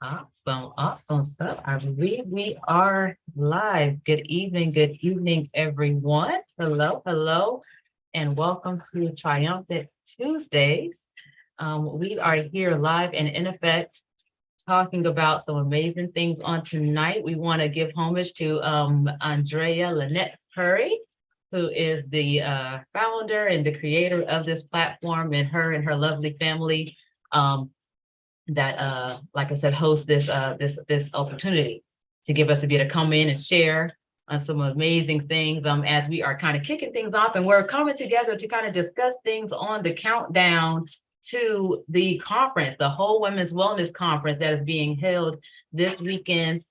Awesome, awesome stuff. I believe we are live. Good evening, everyone. Hello, hello, and welcome to Triumphant Tuesdays. We are here live and in effect talking about some amazing things on tonight. We want to give homage to Andrea Lynette Curry, who is the founder and the creator of this platform, and her lovely family. Um, that like I said, host this opportunity to give us a bit to come in and share on some amazing things as we are kind of kicking things off, and we're coming together to kind of discuss things on the countdown to the conference, the Whole Women's Wellness Conference that is being held this weekend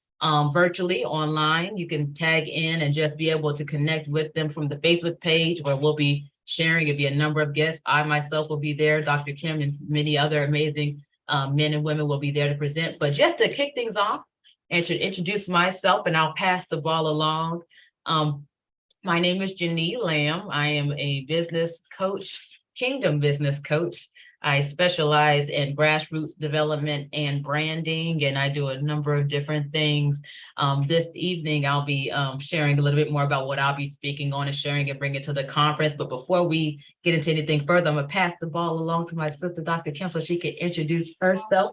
virtually online. You can tag in and just be able to connect with them from the Facebook page, where we'll be sharing. It'll be a number of guests. I myself will be there, Dr. Kim, and many other amazing men and women will be there to present. But just to kick things off and to introduce myself, and I'll pass the ball along. Um, my name is Janine Lamb. I am a business coach, Kingdom business coach. I specialize in grassroots development and branding, and I do a number of different things. This evening, I'll be sharing a little bit more about what I'll be speaking on and sharing and bringing to the conference. But before we get into anything further, I'm going to pass the ball along to my sister, Dr. Kim, so she can introduce herself.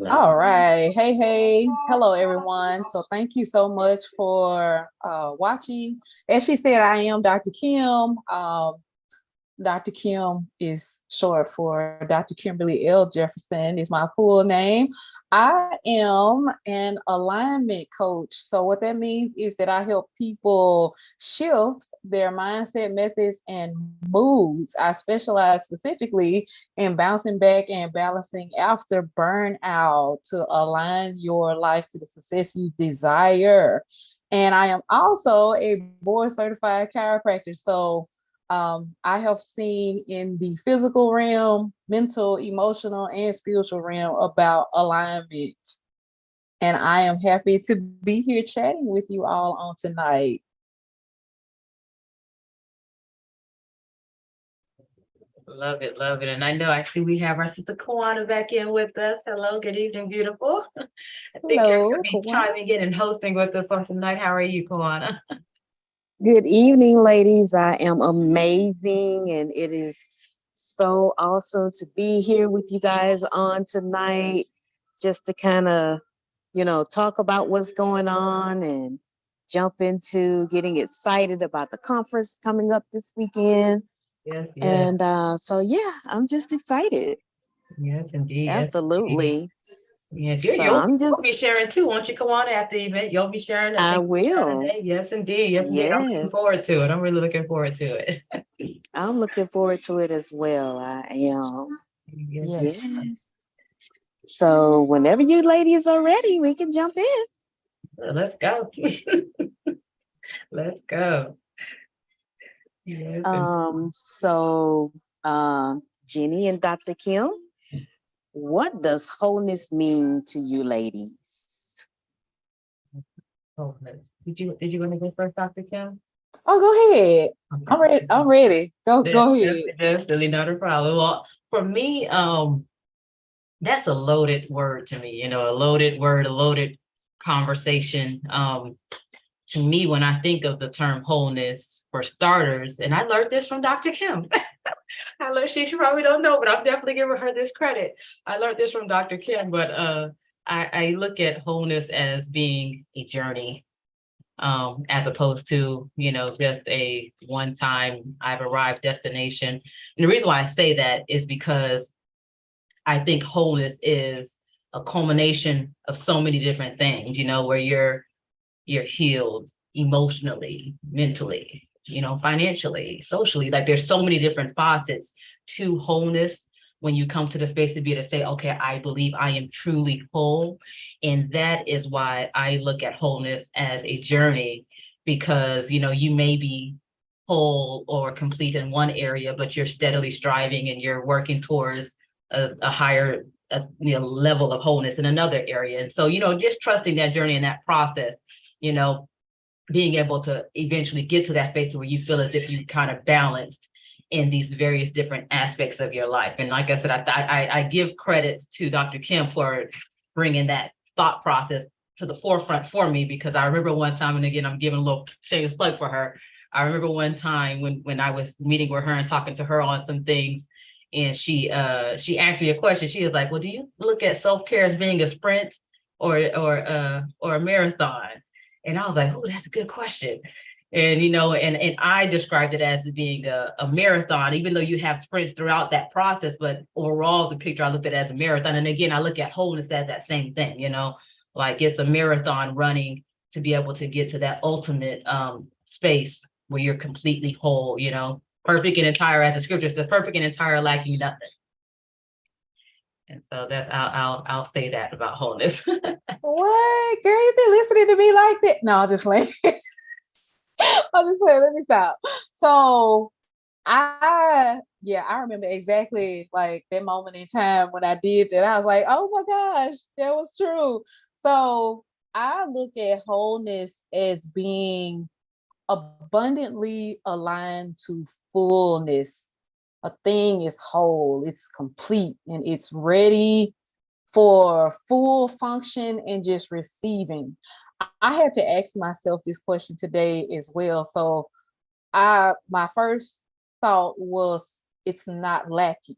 All right. Hey, hey. Hello, everyone. So thank you so much for watching. As she said, I am Dr. Kim. Dr. Kim is short for Dr. Kimberly L. Jefferson is my full name. I am an alignment coach. So what that means is that I help people shift their mindset, methods, and moods. I specialize specifically in bouncing back and balancing after burnout to align your life to the success you desire. And I am also a board certified chiropractor. So I have seen in the physical realm, mental, emotional, and spiritual realm about alignment. And I am happy to be here chatting with you all on tonight. Love it, love it. And I know actually we have our sister Kawana back in with us. Hello, good evening, beautiful. I think you're Hello, going to be Kawan. chiming in and hosting with us on tonight. How are you, Kawana? Good evening, ladies. I am amazing, and it is so awesome to be here with you guys on tonight, just to kind of, talk about what's going on and jump into getting excited about the conference coming up this weekend. Yes, yes, And so, yeah, I'm just excited. yes, indeed. Yes, indeed. Absolutely. Yes, So you'll be sharing too. Won't you come on after the event? You'll be sharing, I I think, will. Saturday. Yes, indeed. Yes, indeed. I'm looking Yes. forward to it. I'm really looking forward to it. I'm looking forward to it as well. I am. Yes, Yes. Yes. So whenever you ladies are ready, we can jump in. let's go. Let's go. Yes, and So Jenny and Dr. Kim, what does wholeness mean to you ladies? wholeness. Did you want to go first, Dr. Kim? Oh, go ahead. I'm Okay. ready. I'm ready. Go That's ahead. definitely not a problem. Well, for me, that's a loaded word to me, a loaded word, a loaded conversation. To me, when I think of the term wholeness, for starters, and I learned this from Dr. Kim. I learned she probably don't know, but I'm definitely giving her this credit. I learned this from Dr. Kim, but I look at wholeness as being a journey, as opposed to, just a one time I've arrived destination. And the reason why I say that is because I think wholeness is a culmination of so many different things, where you're healed emotionally, mentally, financially, socially. Like there's so many different facets to wholeness when you come to the space to be able to say, okay, I believe I am truly whole. And that is why I look at wholeness as a journey, because, you may be whole or complete in one area, but you're steadily striving and you're working towards a higher level of wholeness in another area. And so, just trusting that journey and that process, you know, being able to eventually get to that space where you feel as if you kind of balanced in these various different aspects of your life. And like I said, I give credit to Dr. Kim for bringing that thought process to the forefront for me, because I remember one time, and again, I'm giving a little shameless plug for her. I remember one time when I was meeting with her and talking to her on some things, and she asked me a question. She was like, well, do you look at self-care as being a sprint or a marathon? And I was like, oh, that's a good question. And, and I described it as being a marathon, even though you have sprints throughout that process. But overall, the picture I looked at as a marathon. And again, I look at wholeness as that same thing, like it's a marathon running to be able to get to that ultimate space where you're completely whole, perfect and entire, as the scripture says, perfect and entire, lacking nothing. And so that's, I'll say that about wholeness. What? Girl, you been listening to me like that? No, I'm just playing. I'm just playing. Let me stop. So I remember exactly like that moment in time when I did that. I was like, oh my gosh, that was true. So I look at wholeness as being abundantly aligned to fullness. A thing is whole, it's complete, and it's ready for full function and just receiving. I had to ask myself this question today as well. So my first thought was it's not lacking.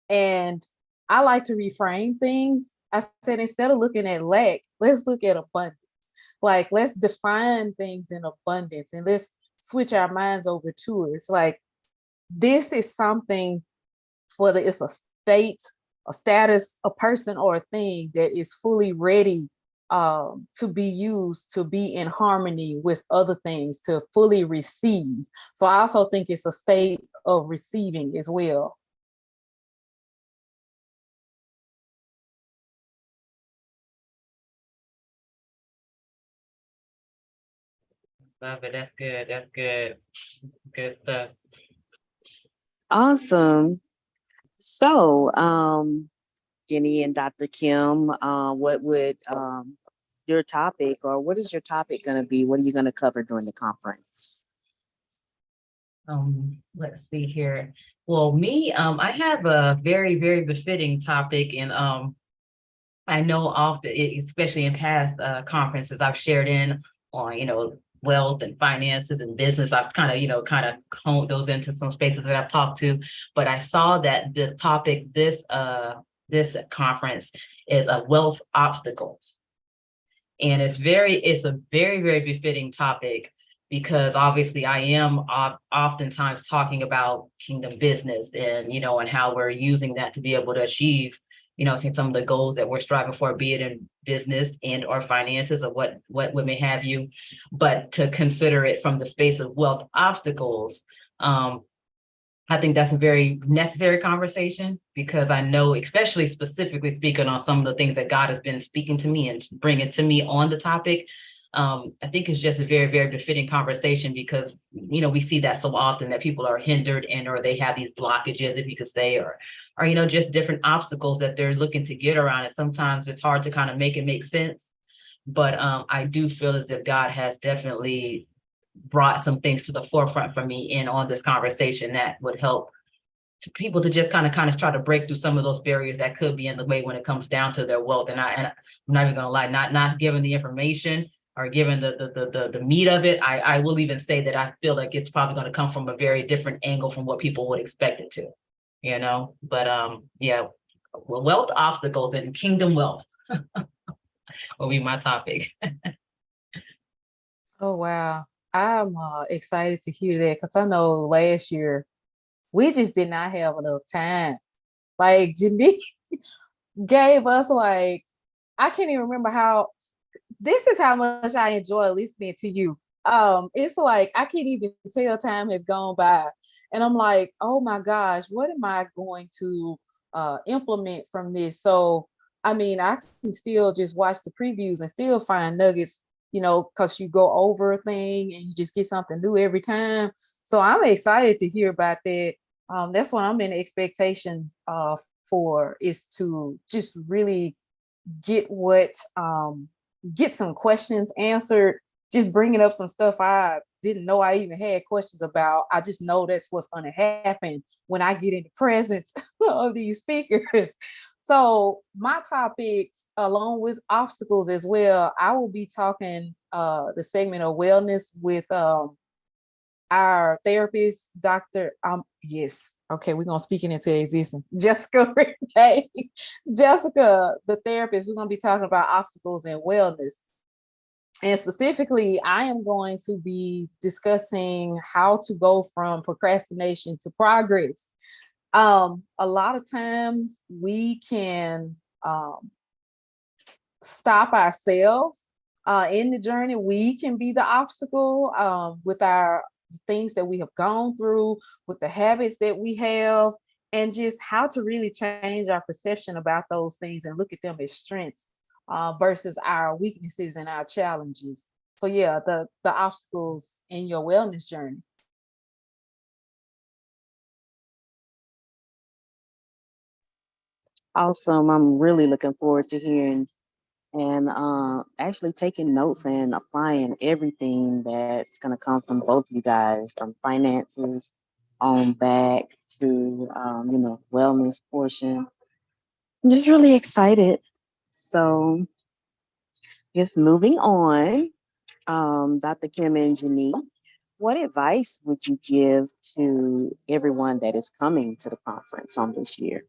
And I like to reframe things. I said, instead of looking at lack, let's look at abundance. Like, let's define things in abundance and let's switch our minds over to it. It's like, this is something, whether it's a state, a status, a person, or a thing that is fully ready to be used, to be in harmony with other things, to fully receive. So I also think it's a state of receiving as well. Love it. That's good. That's good. Good stuff. Awesome. So, Jenny and Dr. Kim, what would your topic, or what is your topic going to be? What are you going to cover during the conference? Let's see here. Well, me, I have a very, very befitting topic, and I know often, especially in past conferences I've shared in on, wealth and finances and business. I've kind of honed those into some spaces that I've talked to, but I saw that the topic this conference is wealth obstacles. And it's a very, very befitting topic, because obviously I am oftentimes talking about kingdom business and, and how we're using that to be able to achieve, some of the goals that we're striving for, be it in business and or finances or what may have you. But to consider it from the space of wealth obstacles, I think that's a very necessary conversation, because I know, especially specifically speaking on some of the things that God has been speaking to me and bringing to me on the topic, I think it's just a very, very befitting conversation, because, we see that so often that people are hindered or they have these blockages, if you could say, or just different obstacles that they're looking to get around. And sometimes it's hard to kind of make it make sense. But I do feel as if God has definitely brought some things to the forefront for me in on this conversation that would help to people to just kind of try to break through some of those barriers that could be in the way when it comes down to their wealth. And I'm not even gonna lie, not given the information or given the meat of it, I will even say that I feel like it's probably going to come from a very different angle from what people would expect it to, but yeah, wealth obstacles and kingdom wealth will be my topic. Oh, wow. I'm excited to hear that, because I know last year we just did not have enough time. Like, Janique gave us, like, I can't even remember how. This is how much I enjoy listening to you. It's like I can't even tell time has gone by, and I'm like, oh my gosh, what am I going to implement from this? So, I mean, I can still just watch the previews and still find nuggets, because you go over a thing and you just get something new every time. So I'm excited to hear about that. That's what I'm in expectation for, is to just really get some questions answered, just bringing up some stuff I didn't know I even had questions about. I just know that's what's going to happen when I get in the presence of these speakers. So my topic, along with obstacles as well, I will be talking the segment of wellness with our therapist, Dr. Yes, okay, we're gonna speak it into existence. Jessica Renee. Jessica, the therapist, we're gonna be talking about obstacles and wellness. And specifically, I am going to be discussing how to go from procrastination to progress. A lot of times we can stop ourselves in the journey. We can be the obstacle with our things that we have gone through, with the habits that we have, and just how to really change our perception about those things and look at them as strengths versus our weaknesses and our challenges. So yeah, the obstacles in your wellness journey. Awesome. I'm really looking forward to hearing and actually taking notes and applying everything that's going to come from both you guys, from finances on back to, wellness portion. I'm just really excited. So, yes, moving on, Dr. Kim and Janique, what advice would you give to everyone that is coming to the conference on this year?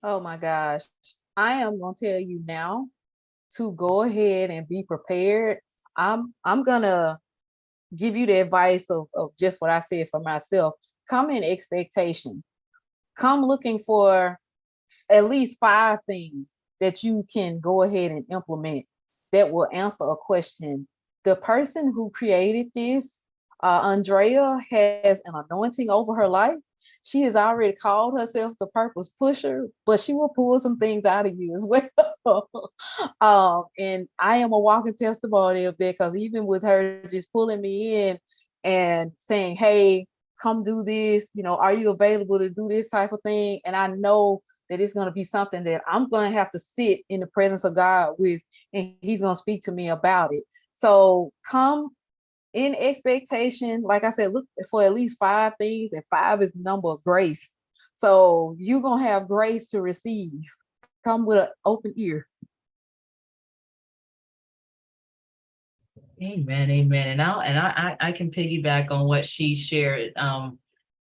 Oh my gosh. I am gonna tell you now to go ahead and be prepared. I'm gonna give you the advice of just what I said for myself. Come in expectation. Come looking for at least 5 things that you can go ahead and implement that will answer a question. The person who created this, Andrea, has an anointing over her life. She has already called herself the purpose pusher, but she will pull some things out of you as well. And I am a walking testimony of that, because even with her just pulling me in and saying, hey, come do this, are you available to do this type of thing? And I know that it's going to be something that I'm going to have to sit in the presence of God with, and he's going to speak to me about it. So come in expectation. Like I said, look for at least 5 things, and 5 is the number of grace. So you're going to have grace to receive. Come with an open ear. Amen, amen. And I can piggyback on what she shared.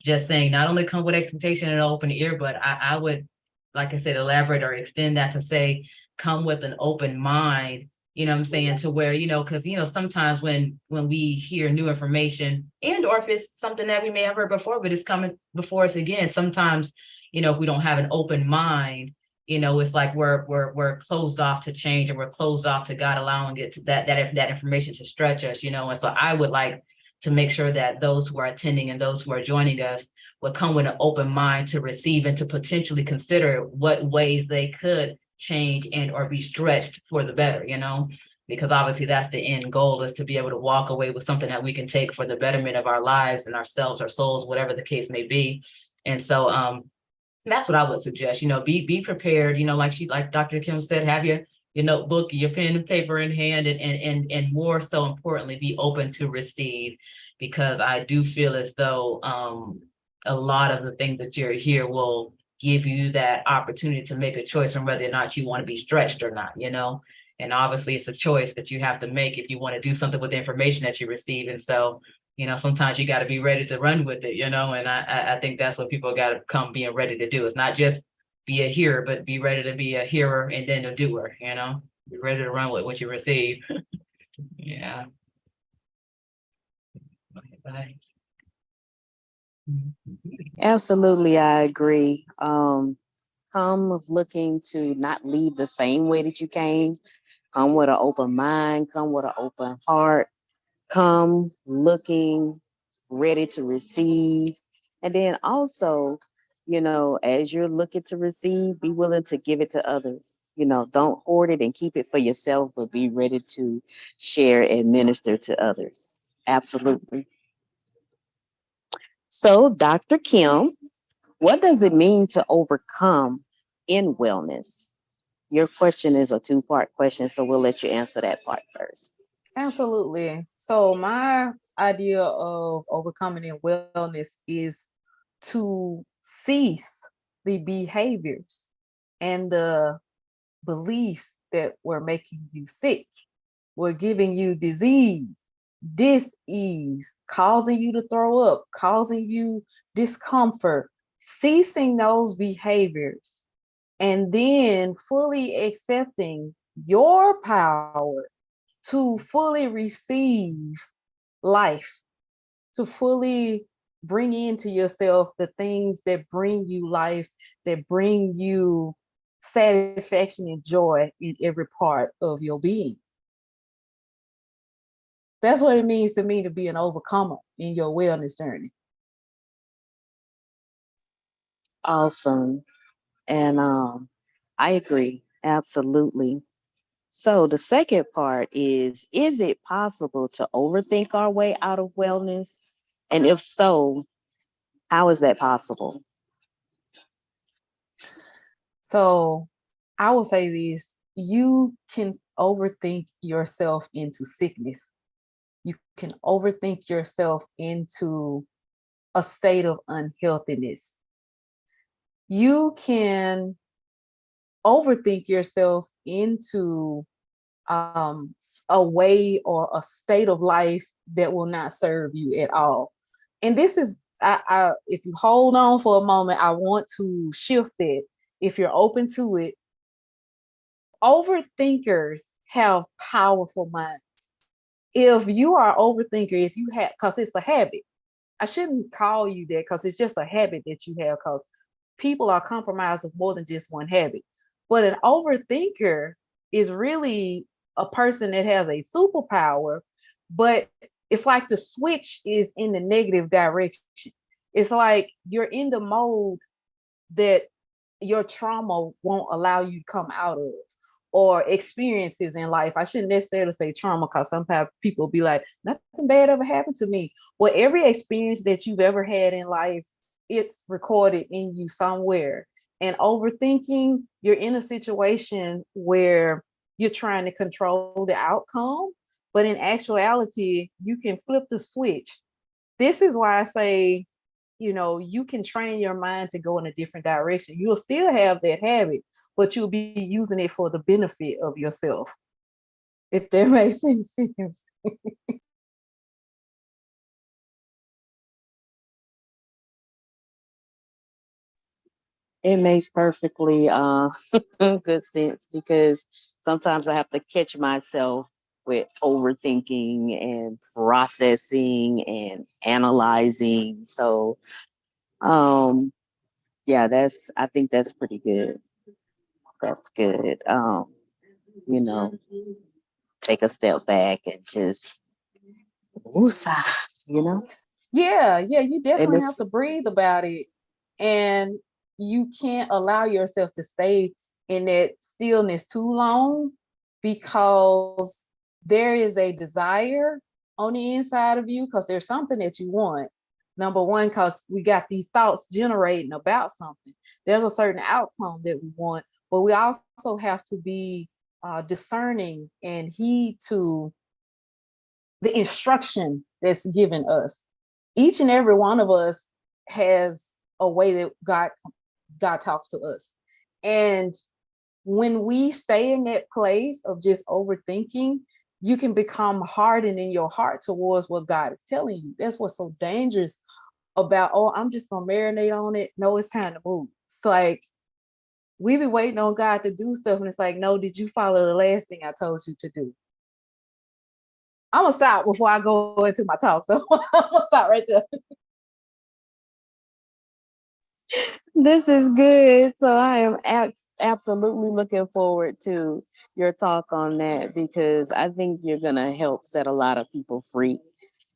Just saying, not only come with expectation and an open ear, but I would, like I said, elaborate or extend that to say, come with an open mind. You know what I'm saying? To where, because sometimes when we hear new information, and or if it's something that we may have heard before, but it's coming before us again, sometimes, if we don't have an open mind, it's like we're closed off to change, and we're closed off to God allowing it to that information to stretch us, and so I would like to make sure that those who are attending and those who are joining us would come with an open mind to receive and to potentially consider what ways they could change and or be stretched for the better, because obviously that's the end goal, is to be able to walk away with something that we can take for the betterment of our lives and ourselves, our souls, whatever the case may be. And so that's what I would suggest, be prepared, like Dr. Kim said, have your notebook, your pen and paper in hand, and more so importantly, be open to receive, because I do feel as though a lot of the things that you're here will give you that opportunity to make a choice on whether or not you want to be stretched or not, and obviously it's a choice that you have to make if you want to do something with the information that you receive. And so sometimes you got to be ready to run with it, and I think that's what people got to come being ready to do. It's not just be a hearer, but be ready to be a hearer and then a doer, be ready to run with what you receive. Yeah. Bye. Absolutely, I agree. Come looking to not leave the same way that you came. Come with an open mind, come with an open heart, come looking ready to receive. And then also, as you're looking to receive, be willing to give it to others. Don't hoard it and keep it for yourself, but be ready to share and minister to others. Absolutely. So, Dr. Kim, what does it mean to overcome in wellness? Your question is a 2-part question, so we'll let you answer that part first. Absolutely. So my idea of overcoming in wellness is to cease the behaviors and the beliefs that were making you sick, were giving you disease, dis-ease, causing you to throw up, causing you discomfort, ceasing those behaviors, and then fully accepting your power to fully receive life, to fully bring into yourself the things that bring you life, that bring you satisfaction and joy in every part of your being. That's what it means to me to be an overcomer in your wellness journey. Awesome. And I agree. Absolutely. So the second part is it possible to overthink our way out of wellness? And if so, how is that possible? So I will say this, you can overthink yourself into sickness. You can overthink yourself into a state of unhealthiness. You can overthink yourself into a way or a state of life that will not serve you at all. And this is, if you hold on for a moment, I want to shift it. If you're open to it, overthinkers have powerful minds. If you are overthinker, if you have, because it's a habit, I shouldn't call you that because it's just a habit that you have because people are compromised of more than just one habit. But an overthinker is really a person that has a superpower, but it's like the switch is in the negative direction. It's like you're in the mode that your trauma won't allow you to come out of, or experiences in life. I shouldn't necessarily say trauma because sometimes people be like, nothing bad ever happened to me. Well, every experience that you've ever had in life, it's recorded in you somewhere. And overthinking, you're in a situation where you're trying to control the outcome, but in actuality, you can flip the switch. This is why I say, you can train your mind to go in a different direction. You'll still have that habit, but you'll be using it for the benefit of yourself, if that makes any sense. It makes perfectly good sense because sometimes I have to catch myself with overthinking and processing and analyzing. So um yeah, I think that's pretty good. That's good. You know, take a step back and just woosah, you know? Yeah, you And definitely have it's to breathe about it. And you can't allow yourself to stay in that stillness too long because there is a desire on the inside of you because there's something that you want. Number one, because we got these thoughts generating about something. There's a certain outcome that we want, but we also have to be discerning and heed to the instruction that's given us. Each and every one of us has a way that God talks to us. And when we stay in that place of just overthinking, you can become hardened in your heart towards what God is telling you. That's what's so dangerous about, oh, I'm just gonna marinate on it. No, it's time to move. It's like we be waiting on God to do stuff, and it's like, no, did you follow the last thing I told you to do? I'm gonna stop before I go into my talk. So I'm gonna stop right there. this is good. So I am absolutely looking forward to your talk on that because I think you're gonna help set a lot of people free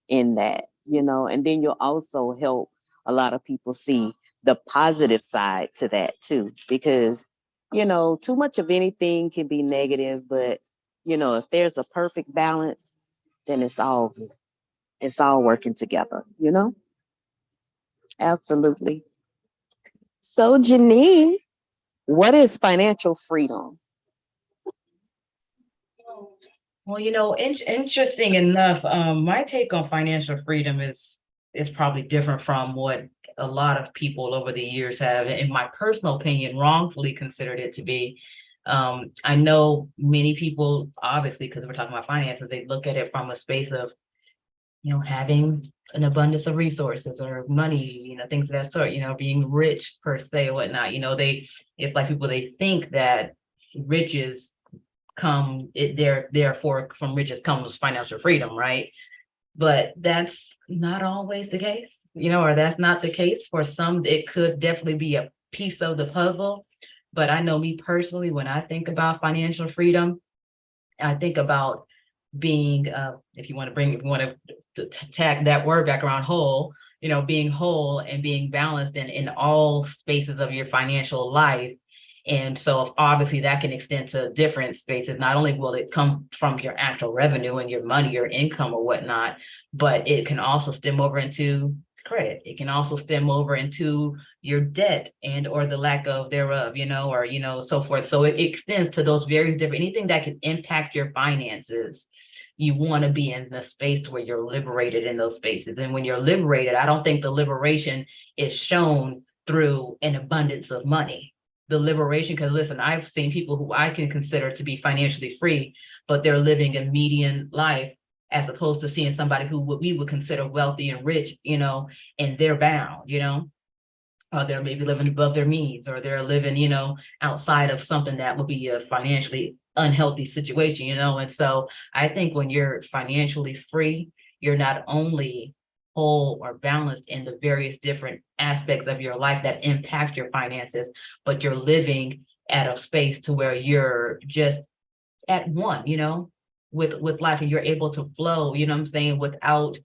in that, and then you'll also help a lot of people see the positive side to that too, because, too much of anything can be negative, but, if there's a perfect balance, then it's all good. It's all working together, Absolutely. So, Janine, what is financial freedom? Well, interesting enough, my take on financial freedom is probably different from what a lot of people over the years have, in my personal opinion, wrongfully considered it to be. I know many people, obviously, because we're talking about finances, they look at it from a space of, having an abundance of resources or money, things of that sort, being rich per se or whatnot. It's like people, they think that riches therefore from riches comes financial freedom, right? But that's not always the case, or that's not the case. For some, it could definitely be a piece of the puzzle. But I know me personally, when I think about financial freedom, I think about being, if you want to tag that word back around, whole, being whole and being balanced in all spaces of your financial life. And so obviously that can extend to different spaces. Not only will it come from your actual revenue and your money, your income or whatnot, but it can also stem over into credit. It can also stem over into your debt and or the lack of thereof, or so forth. So it extends to those very different, anything that can impact your finances. You want to be in the space where you're liberated in those spaces. And when you're liberated, I don't think the liberation is shown through an abundance of money. The liberation, because listen, I've seen people who I can consider to be financially free, but they're living a median life, as opposed to seeing somebody who we would consider wealthy and rich, and they're bound, they're maybe living above their means, or they're living, outside of something that would be a financially unhealthy situation, And so I think when you're financially free, you're not only whole or balanced in the various different aspects of your life that impact your finances, but you're living at a space to where you're just at one, with life, and you're able to flow, what I'm saying, without,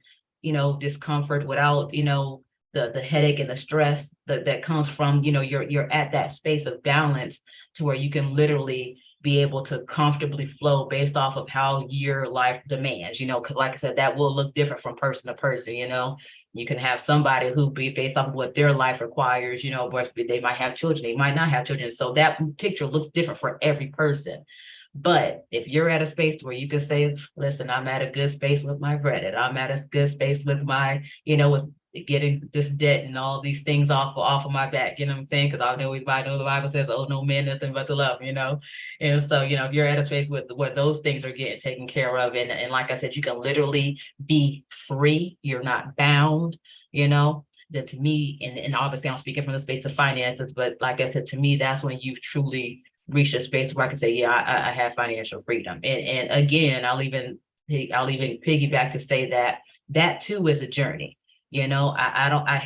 discomfort, without, the headache and the stress that comes from, you're at that space of balance to where you can literally be able to comfortably flow based off of how your life demands, because like I said, that will look different from person to person, You can have somebody who be based off of what their life requires, but they might have children, they might not have children. So that picture looks different for every person. But if you're at a space where you can say, listen, I'm at a good space with my credit, I'm at a good space with my, with getting this debt and all these things off of my back, what I'm saying? Because I know the Bible says, oh, no man, nothing but to love, And so, if you're at a space where those things are getting taken care of, and like I said, you can literally be free, you're not bound, that to me, and obviously I'm speaking from the space of finances, but like I said, to me, that's when you've truly reached a space where I can say, yeah, I have financial freedom. And again, I'll even piggyback to say that too is a journey. I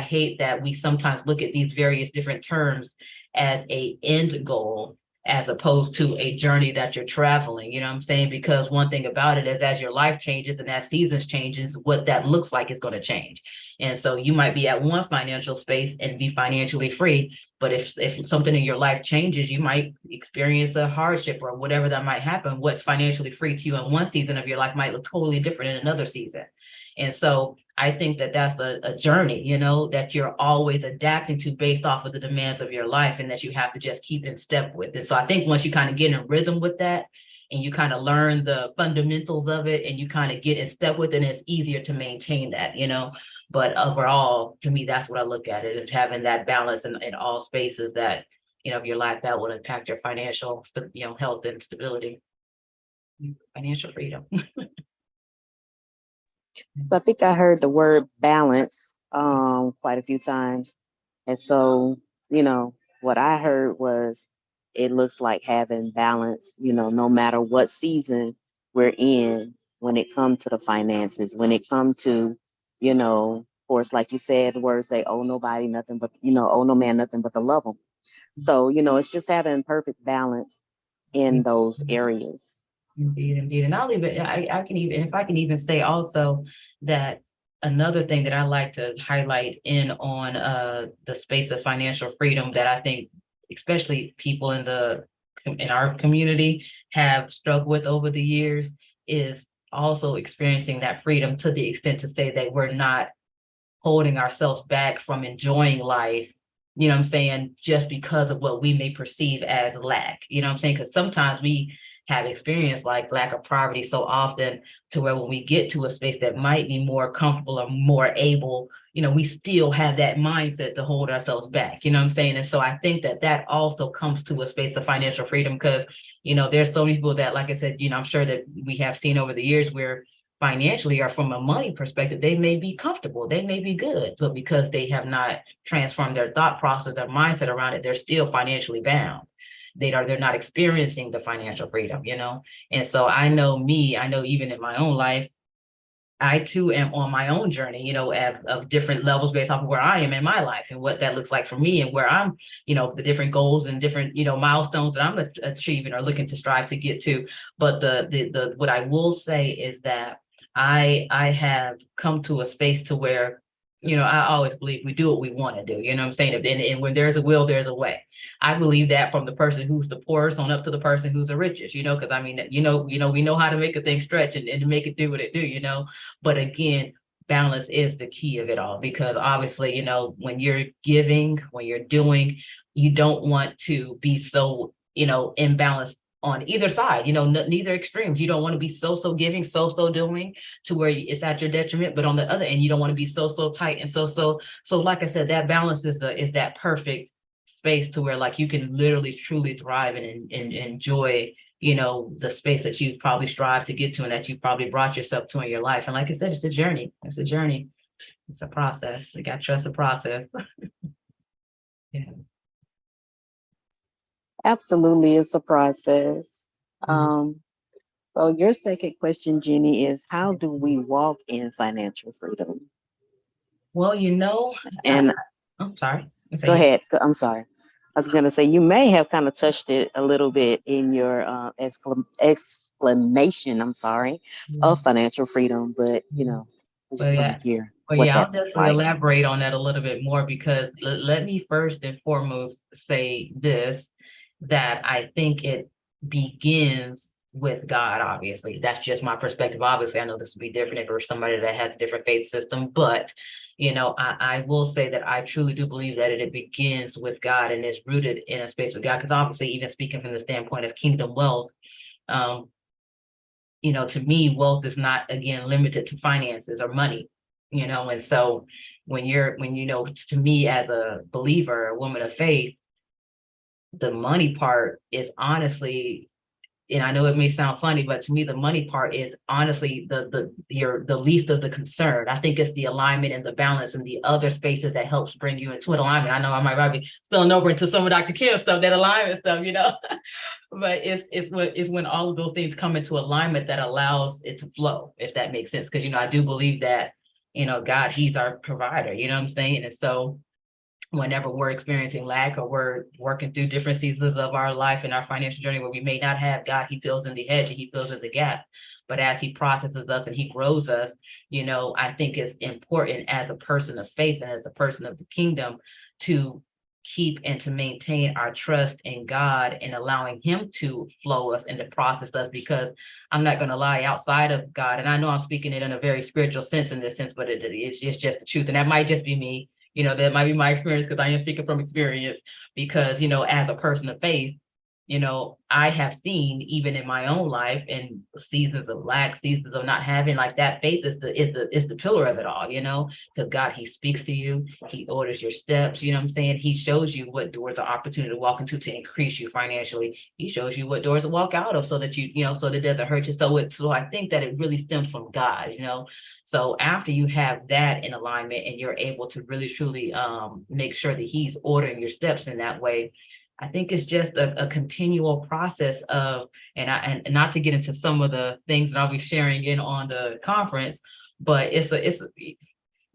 hate that we sometimes look at these various different terms as a end goal, as opposed to a journey that you're traveling, what I'm saying? Because one thing about it is, as your life changes and as seasons changes, what that looks like is going to change. And so you might be at one financial space and be financially free, but if something in your life changes, you might experience a hardship or whatever that might happen. What's financially free to you in one season of your life might look totally different in another season. And so I think that that's a journey, that you're always adapting to based off of the demands of your life, and that you have to just keep in step with it. So I think once you kind of get in rhythm with that, and you kind of learn the fundamentals of it, and you kind of get in step with it, and it's easier to maintain that, But overall, to me, that's what I look at it, is having that balance in all spaces that, of your life that will impact your financial, health and stability, financial freedom. So I think I heard the word balance quite a few times. And so, what I heard was, it looks like having balance, no matter what season we're in, when it comes to the finances, when it comes to, of course, like you said, the words say, oh, nobody, nothing but, oh, no man, nothing but to love them. So, it's just having perfect balance in those areas. Indeed. And I'll even, I can even, if I can even say also that another thing that I like to highlight in on the space of financial freedom that I think, especially people in our community have struggled with over the years, is also experiencing that freedom to the extent to say that we're not holding ourselves back from enjoying life, what I'm saying, just because of what we may perceive as lack, what I'm saying? Because sometimes we have experienced like lack of poverty so often, to where when we get to a space that might be more comfortable or more able, we still have that mindset to hold ourselves back, you know what I'm saying? And so I think that that also comes to a space of financial freedom, because, there's so many people that, like I said, I'm sure that we have seen over the years where financially or from a money perspective, they may be comfortable, they may be good, but because they have not transformed their thought process, their mindset around it, they're still financially bound. They're not experiencing the financial freedom, And so I know even in my own life, I too am on my own journey, of different levels based off of where I am in my life and what that looks like for me and where I'm, the different goals and different, milestones that I'm achieving or looking to strive to get to. But the what I will say is that I have come to a space to where, I always believe we do what we want to do, you know what I'm saying? And when there's a will, there's a way. I believe that from the person who's the poorest on up to the person who's the richest, because I mean, we know how to make a thing stretch and to make it do what it do. But again, balance is the key of it all, because obviously, when you're giving, when you're doing, you don't want to be so, imbalanced on either side, neither extremes. You don't want to be so giving, so doing to where it's at your detriment, but on the other end, you don't want to be so tight and so. Like I said, that balance is that perfect space to where like you can literally truly thrive and enjoy, the space that you probably strive to get to and that you probably brought yourself to in your life. And like I said, it's a journey. It's a process. You got to trust the process. Yeah. Absolutely, it's a process. Mhm. So your second question, Jenny, is how do we walk in financial freedom? Well, And I'm sorry. go ahead. I'm sorry. I was going to say, you may have kind of touched it a little bit in your explanation, I'm sorry, of financial freedom, but, I Well, just want yeah. to hear Well, what yeah, I'll that looks definitely like. elaborate on that a little bit more, because let me first and foremost say this, that I think it begins with God, obviously. That's just my perspective. Obviously, I know this would be different if it were somebody that has a different faith system, but I will say that I truly do believe that it begins with God and is rooted in a space with God. Because obviously, even speaking from the standpoint of kingdom wealth, um, to me, wealth is not, again, limited to finances or money, and so to me as a believer, a woman of faith, the money part is honestly, and I know it may sound funny, but to me, the money part is honestly the least of the concern. I think it's the alignment and the balance and the other spaces that helps bring you into an alignment. I know I might be spilling over into some of Dr. Kim's stuff, that alignment stuff, but it's when all of those things come into alignment that allows it to flow, if that makes sense. Because I do believe that, God, He's our provider, you know what I'm saying? And so whenever we're experiencing lack or we're working through different seasons of our life and our financial journey where we may not have God, He fills in the edge and He fills in the gap. But as He processes us and He grows us, I think it's important as a person of faith and as a person of the kingdom to keep and to maintain our trust in God and allowing Him to flow us and to process us. Because I'm not going to lie, outside of God, and I know I'm speaking it in a very spiritual sense in this sense, but it's just the truth. And that might just be me. That might be my experience, because I am speaking from experience, because, as a person of faith, I have seen even in my own life in seasons of lack, seasons of not having, like, that faith is the pillar of it all, because God, He speaks to you, He orders your steps, you know what I'm saying? He shows you what doors of opportunity to walk into to increase you financially. He shows you what doors to walk out of so that so that it doesn't hurt you. So I think that it really stems from God, So after you have that in alignment and you're able to really truly make sure that He's ordering your steps in that way, I think it's just a continual process of, and not to get into some of the things that I'll be sharing in on the conference, but actually,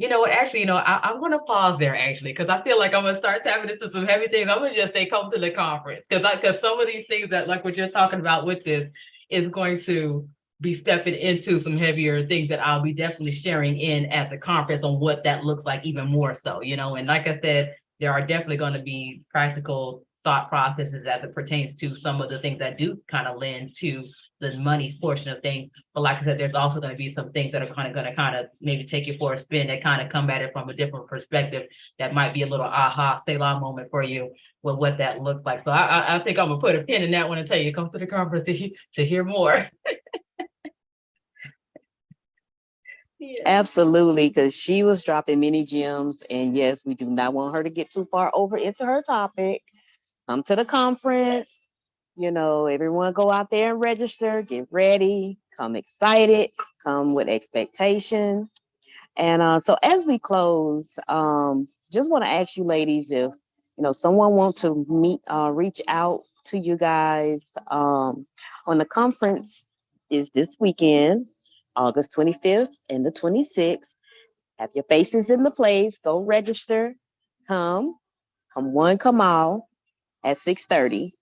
I'm going to pause there actually, because I feel like I'm going to start tapping into some heavy things. I'm going to just say, come to the conference, because some of these things that, like what you're talking about with this, is going to be stepping into some heavier things that I'll be definitely sharing in at the conference on what that looks like even more so, and like I said, there are definitely going to be practical thought processes as it pertains to some of the things that do kind of lend to the money portion of things. But like I said, there's also going to be some things that are kind of maybe take you for a spin, that kind of come at it from a different perspective. That might be a little aha, Selah moment for you with what that looks like. So I think I'm gonna put a pin in that one and tell you, come to the conference to hear more. Yeah. Absolutely, because she was dropping many gems. And yes, we do not want her to get too far over into her topic. Come to the conference. Everyone go out there and register, get ready, come excited, come with expectation. And so as we close, just want to ask you ladies if someone want to reach out to you guys on the conference is this weekend, August 25th and the 26th. Have your faces in the place, go register, come one, come all at 6:30.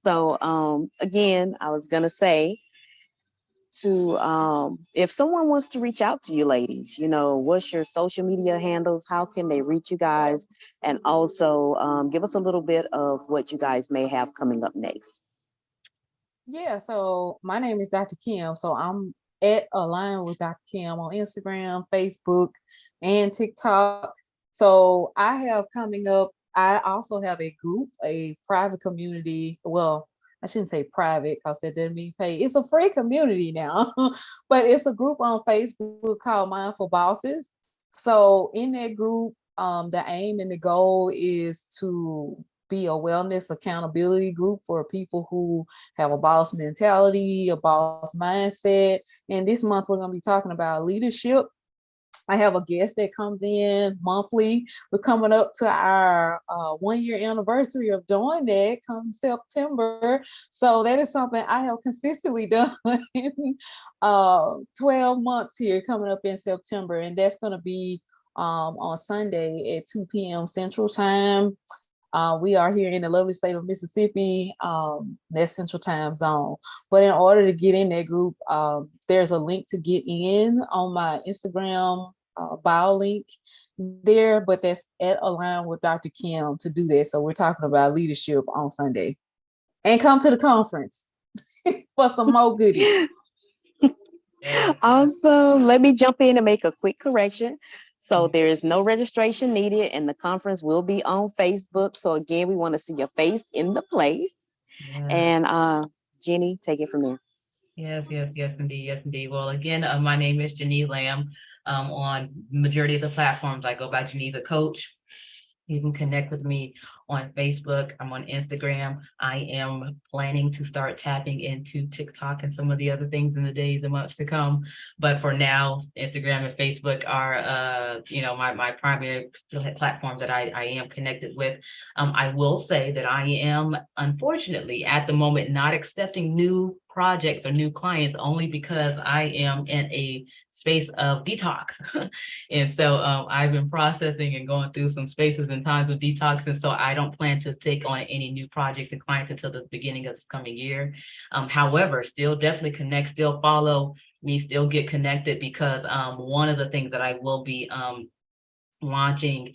So again, I was gonna say to if someone wants to reach out to you ladies, what's your social media handles? How can they reach you guys? And also give us a little bit of what you guys may have coming up next. Yeah, so my name is Dr. Kim. So I'm at Align with Dr. Kim on Instagram, Facebook, and TikTok. So I have coming up, I also have a group, a private community. Well, I shouldn't say private because that doesn't mean pay. It's a free community now, but it's a group on Facebook called Mindful Bosses. So in that group, the aim and the goal is to be a wellness accountability group for people who have a boss mentality, a boss mindset. And this month, we're going to be talking about leadership. I have a guest that comes in monthly. We're coming up to our 1 year anniversary of doing that come September. So that is something I have consistently done in 12 months here coming up in September. And that's going to be on Sunday at 2 p.m. Central Time. We are here in the lovely state of Mississippi, that's Central Time Zone. But in order to get in that group, there's a link to get in on my Instagram bio link there, but that's at Align with Dr. Kim to do that. So we're talking about leadership on Sunday. And come to the conference for some more goodies. Awesome. Let me jump in and make a quick correction. So there is no registration needed, and the conference will be on Facebook. So again, we want to see your face in the place. Yeah. And Jenny, take it from there. Yes, indeed. Well, again, my name is Janine Lamb. On majority of the platforms, I go by Janine the Coach. You can connect with me on Facebook. I'm on Instagram. I am planning to start tapping into TikTok and some of the other things in the days and months to come. But for now, Instagram and Facebook are, my primary platforms that I am connected with. I will say that I am, unfortunately, at the moment, not accepting new projects or new clients only because I am in a space of detox. And so I've been processing and going through some spaces and times of detox. And so I don't plan to take on any new projects and clients until the beginning of this coming year. However, still definitely connect, still follow me, still get connected, because one of the things that I will be launching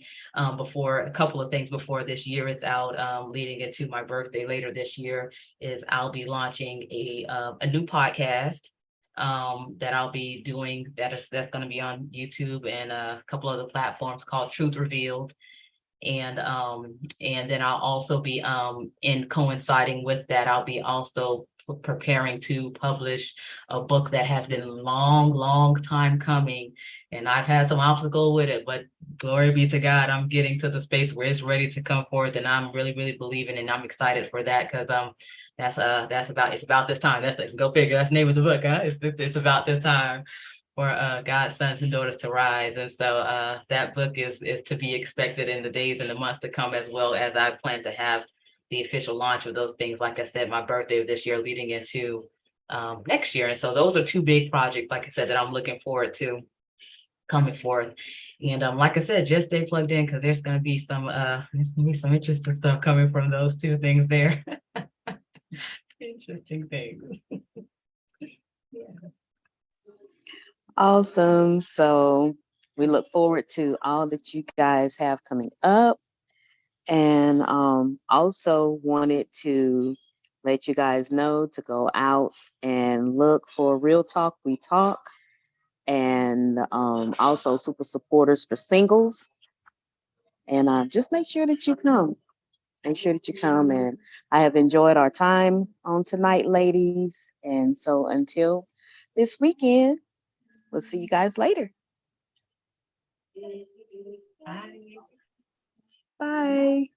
before a couple of things before this year is out, leading into my birthday later this year, is I'll be launching a new podcast that I'll be doing that's going to be on YouTube and a couple other platforms called Truth Revealed. And then I'll also be in coinciding with that, I'll be also preparing to publish a book that has been long time coming, and I've had some obstacle with it, but glory be to God, I'm getting to the space where it's ready to come forth, and I'm really believing, and I'm excited for that, because it's about this time. Go figure. That's the name of the book, huh? It's about this time for God's sons and daughters to rise. And so that book is to be expected in the days and the months to come, as well as I plan to have the official launch of those things. Like I said, my birthday of this year leading into next year. And so those are two big projects, like I said, that I'm looking forward to coming forth. And like I said, just stay plugged in, because there's going to be some interesting stuff coming from those two things there. Interesting things. Yeah. Awesome. So we look forward to all that you guys have coming up. And also wanted to let you guys know to go out and look for Real Talk We Talk, and also super supporters for singles. And just make sure that you come. Make sure that you come. And I have enjoyed our time on tonight, ladies. And so until this weekend, we'll see you guys later. Bye. Bye.